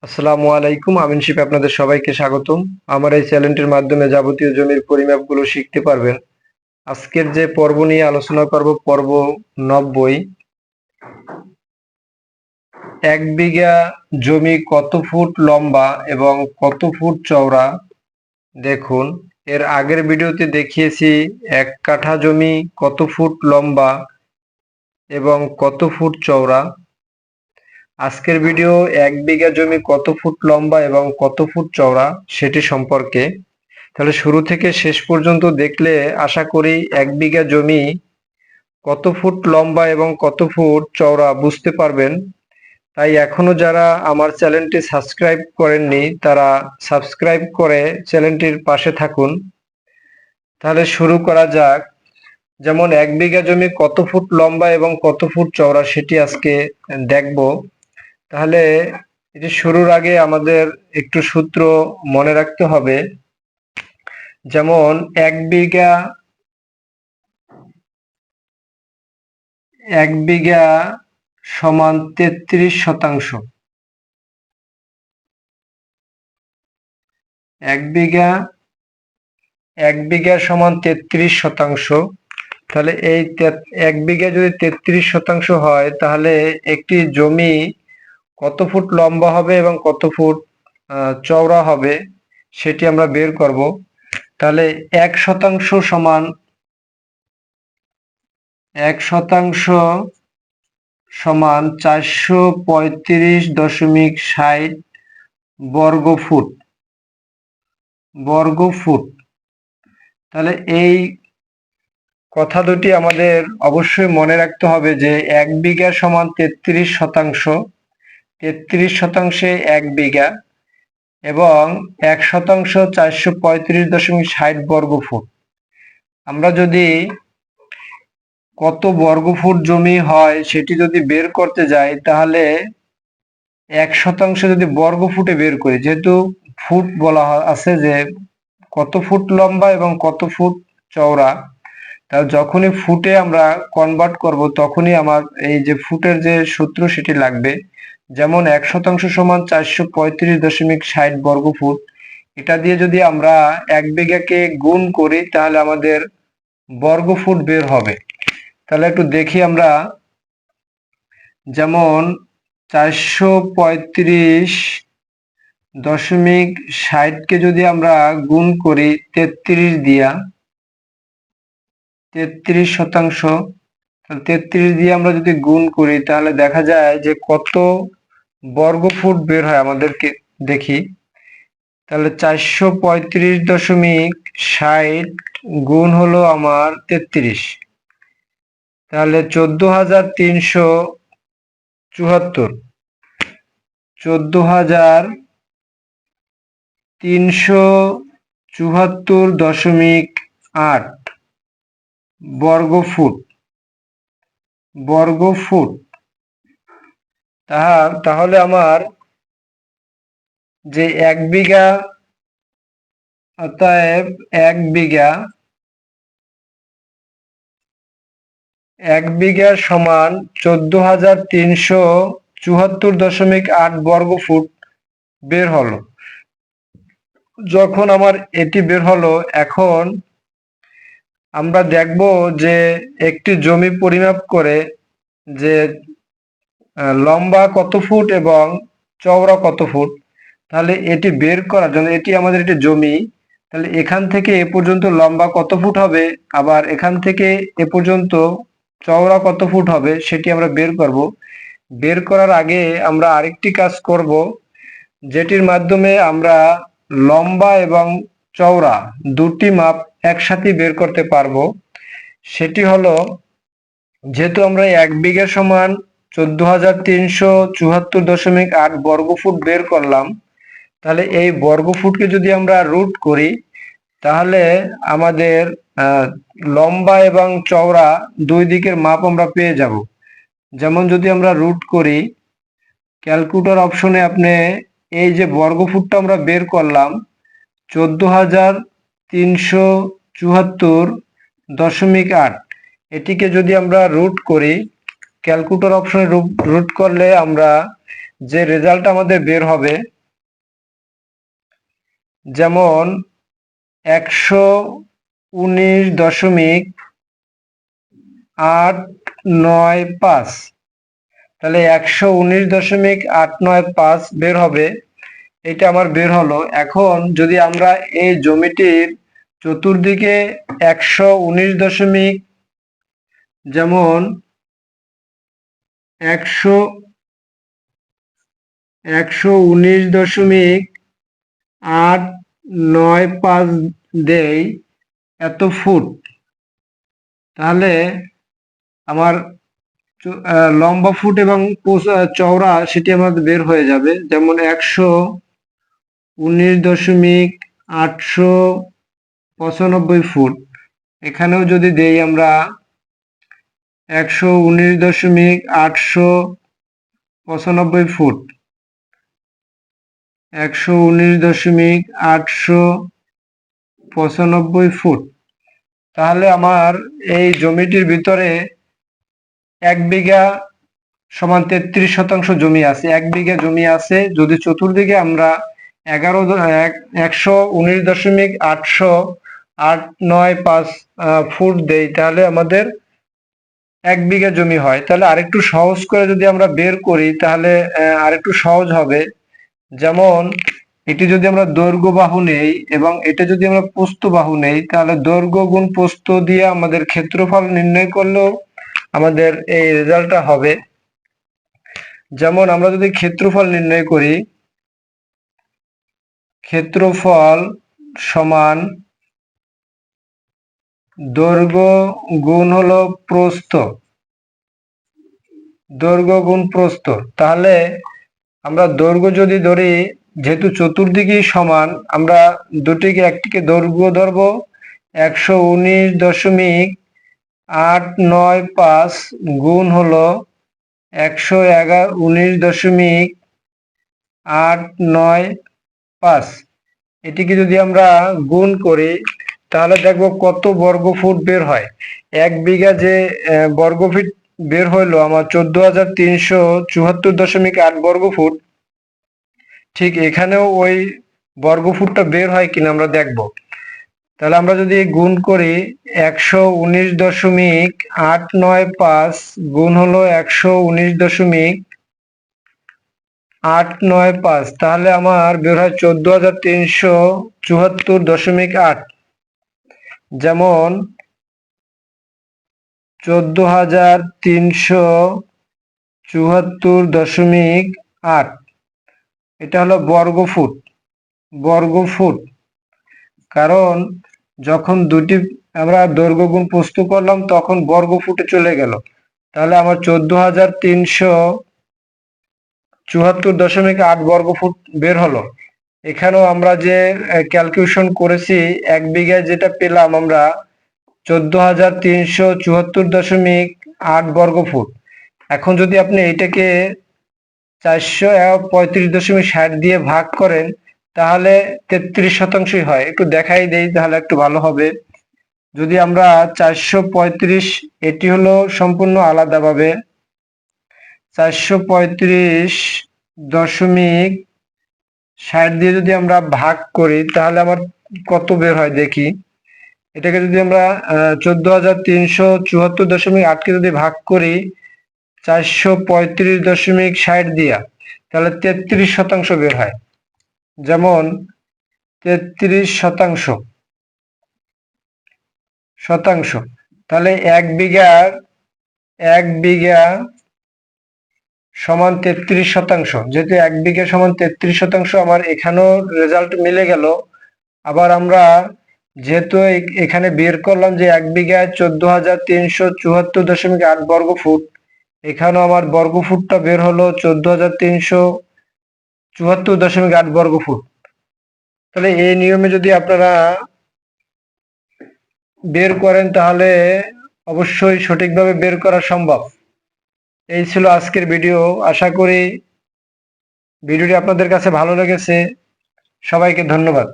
আসসালামু আলাইকুম, আমিন শিপ আপনাদের সবাইকে স্বাগতম। আমার এই চ্যানেলটির মাধ্যমে যাবতীয় জমির পরিমাপগুলো শিখতে পারবেন। আজকের যে পর্ব নিয়ে আলোচনা করব, পর্ব 90। 1 বিঘা জমি কত ফুট লম্বা এবং কত ফুট চওড়া? দেখুন, এর আগের ভিডিওতে দেখিয়েছি 1 কাঠা জমি কত ফুট লম্বা এবং কত ফুট চওড়া। আজকের ভিডিও 1 বিঘা জমি কত ফুট লম্বা এবং কত ফুট চওড়া সেটি সম্পর্কে। তাহলে শুরু থেকে শেষ পর্যন্ত দেখলে আশা করি 1 বিঘা জমি কত ফুট লম্বা এবং কত ফুট চওড়া বুঝতে পারবেন। তাই এখনো যারা আমার চ্যানেলটি সাবস্ক্রাইব করেননি তারা সাবস্ক্রাইব করে চ্যানেলটির পাশে থাকুন। তাহলে শুরু করা যাক। যেমন 1 বিঘা জমি কত ফুট লম্বা এবং কত ফুট চওড়া সেটি আজকে দেখব। তাহলে এটি শুরুর আগে আমাদের একটু সূত্র মনে রাখতে হবে। যেমন 1 বিঘা সমান 33 শতাংশ। 1 বিঘা সমান 33 শতাংশ। তাহলে এই 1 বিঘা যদি 33 শতাংশ হয় তাহলে একটি জমি কত ফুট লম্বা হবে এবং কত ফুট চওড়া হবে সেটি আমরা বের করব। তাহলে 1 শতাংশ সমান 435.60 বর্গ ফুট। তাহলে এই কথা দুটি আমাদের অবশ্যই মনে রাখতে হবে যে 1 বিঘা সমান 33 শতাংশ, 33 শতাংশে 1 বিঘা, এবং 1 শতাংশ 435.60 বর্গফুট। আমরা যদি কত বর্গফুট জমি হয় সেটি যদি বের করতে যাই তাহলে 1 শতাংশ যদি বর্গফুটে বের করি, যেহেতু ফুট বলা আছে যে কত ফুট লম্বা এবং কত ফুট চওড়া, তাহলে যখনই ফুটে আমরা কনভার্ট করব তখনই আমার এই যে ফুটের যে সূত্র সেটি লাগবে। যেমন 1 শতাংশ সমান 435.60 বর্গফুট। এটা দিয়ে যদি আমরা 1 বিঘাকে গুণ করি তাহলে আমাদের বর্গফুট বের হবে। তাহলে একটু দেখি আমরা। যেমন 435.60কে যদি আমরা গুণ করি 33 দিয়া, 33 শতাংশ, 33 দিয়ে আমরা যদি গুণ করি তাহলে দেখা যায় যে কত বর্গফুট বের হয় আমাদেরকে। দেখি, তাহলে 435.60 গুণ হলো আমার 33, তাহলে 14,374, 14,374.8 বর্গফুট। তাহলে আমার যে 1 বিঘা, অতএব 1 বিঘা সমান 14,374.8 বর্গফুট বের হলো। যখন আমার এটি বের হলো, এখন আমরা দেখব যে একটি জমি পরিমাপ করে যে লম্বা কত ফুট এবং চওড়া কত ফুট। তাহলে এটি বের করার জন্য, এটি আমাদের একটি জমি, তাহলে এখান থেকে এ পর্যন্ত লম্বা কত ফুট হবে, আবার এখান থেকে এ পর্যন্ত চওড়া কত ফুট হবে সেটি আমরা বের করব। বের করার আগে আমরা আরেকটি কাজ করব, যেটির মাধ্যমে আমরা লম্বা এবং চওড়া দুটি মাপ একসাথে বের করতে পারবো। সেটি হলো, যেহেতু আমরা 1 বিঘা সমান 14,374.8 বর্গফুট বের করলাম, তাহলে এই বর্গফুটকে যদি আমরা রুট করি তাহলে আমাদের লম্বা এবং চওড়া দুই দিকের মাপ আমরা পেয়ে যাব। যেমন যদি আমরা রুট করি, ক্যালকুলেটর অপশনে আপনি এই যে বর্গফুটটা আমরা বের করলাম 14,374.8, এটিকে যদি আমরা রুট করি, ক্যালকুলেটর অপশনে রুট করলে আমরা যে রেজাল্ট আমাদের বের হবে, যেমন 119.895, তাহলে 119.895 বের হবে। এটা আমার বের হলো। এখন যদি আমরা এই জমিটির চতুর্দিকে 119 দশমিক, যেমন 119.895 দেই এত ফুট, তাহলে আমার লম্বা ফুট এবং চওড়া সেটি আমাদের বের হয়ে যাবে। যেমন 119.895 ফুট, এখানেও যদি দেই আমরা 119.895 ফুট, 119.895 ফুট, তাহলে আমার এই জমিটির ভিতরে 1 বিঘা সমান 33 শতাংশ জমি আছে। 1 বিঘা জমি আছে, যদি চতুর্দিকে আমরা 119.895 ফুট দেই, তাহলে আমাদের 1 বিঘা জমি হয়। তাহলে আরেকটু সহজ করে যদি আমরা বের করি, তাহলে আরেকটু সহজ হবে। যেমন এটি যদি আমরা দৈর্ঘ্য বাহু নেই এবং এটা যদি আমরা প্রস্থ বাহু নেই, তাহলে দৈর্ঘ্য গুণ প্রস্থ দিয়ে আমাদের ক্ষেত্রফল নির্ণয় করলেও আমাদের এই রেজাল্টটা হবে। যেমন আমরা যদি ক্ষেত্রফল নির্ণয় করি, ক্ষেত্রফল সমান দৈর্ঘ্য গুণ হলো প্রস্থ, দৈর্ঘ্য গুণ প্রস্থ। তাহলে আমরা দৈর্ঘ্য যদি ধরি, যেহেতু চতুর্দিকেই সমান, আমরা দুটিকে একটিকে দৈর্ঘ্য ধরবো 119.895 গুণ হলো 119.895। এটিকে যদি আমরা গুণ করি, তাহলে দেখব কত বর্গ ফুট বের হয়। 1 বিঘা যে বর্গ ফিট বের হইলো আমার 14,374.8 বর্গ ফুট, ঠিক এখানেও ওই বর্গ ফুটটা বের হয় কিনা আমরা দেখব। তাহলে আমরা যদি গুণ করি 119.895 গুণ হলো 119.895, তাহলে আমার বের হয় 14,374.8। যেমন 14,374.8, এটা হলো বর্গ ফুট, বর্গ ফুট। কারণ যখন দুটি আমরা দৈর্ঘ্য গুণ প্রস্থ করলাম, তখন বর্গ ফুটে চলে গেল। তাহলে আমার 14,374.8 বর্গ ফুট বের হলো। এখানেও আমরা যে ক্যালকুলেশন করেছি, 1 বিঘায় যেটা পেলাম আমরা 14,374.8 বর্গ ফুট। এখন যদি আপনি এইটাকে 435.60 দিয়ে ভাগ করেন, তাহলে 33 শতাংশই হয়। একটু দেখাই দেই, তাহলে একটু ভালো হবে। যদি আমরা 435, এটি হলো সম্পূর্ণ আলাদাভাবে 435.60 দিয়ে যদি আমরা ভাগ করি, তাহলে আমার কত বের হয় দেখি। এটাকে যদি আমরা 14,374.8কে যদি ভাগ করি 435.60 দিয়া, তাহলে 33 শতাংশ বের হয়। যেমন 33 শতাংশ, তাহলে 1 বিঘা সমান 33 শতাংশ। যেহেতু 1 বিঘা সমান 33 শতাংশ, আমার এখানেও রেজাল্ট মিলে গেল। আবার আমরা যেহেতু এখানে বের করলাম যে 1 বিঘায় 14,374.8 বর্গ ফুট, এখানেও আমার বর্গ ফুটটা বের হলো 14,374.8 বর্গ ফুট। তাহলে এই নিয়মে যদি আপনারা বের করেন, তাহলে অবশ্যই সঠিকভাবে বের করা সম্ভব। এই ছিল আজকের ভিডিও। আশা করি ভিডিওটি আপনাদের কাছে ভালো লেগেছে। সবাইকে ধন্যবাদ।